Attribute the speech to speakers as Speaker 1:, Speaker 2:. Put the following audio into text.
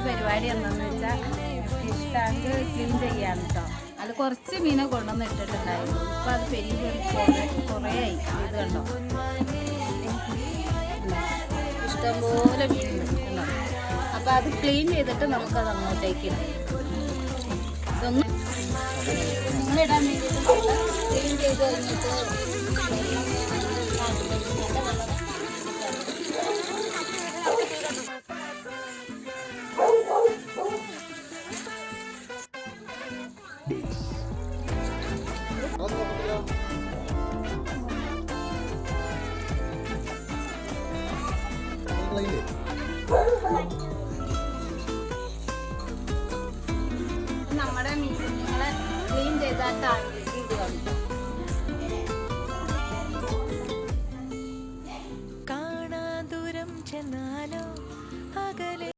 Speaker 1: പരിപാടി എന്താണെന്ന് വെച്ചാൽ ഫിഷ് ടാങ്ക് ക്ലീൻ ചെയ്യാൻ കേട്ടോ. അത് കുറച്ച് മീനെ കൊണ്ടുവന്ന് ഇട്ടിട്ടുണ്ടായിരുന്നു. ഇപ്പം അത് പെരിയ കുറേ ആയി. ഇത് കണ്ടോ, ഇഷ്ടംപോലെ മീൻ നിൽക്കുന്നു. അപ്പോൾ അത് ക്ലീൻ ചെയ്തിട്ട് നമുക്കത് അങ്ങോട്ടേക്ക് ഇടാം. ഇതൊന്നും നിങ്ങളിടാൻ വേണ്ടിയിട്ട് ക്ലീൻ ചെയ്ത് കഴിഞ്ഞിട്ട് നമ്മുടെ മീനുകളെ ക്ലീൻ ചെയ്താൽ ടാങ്കിലേക്ക് ഇത് വന്നു.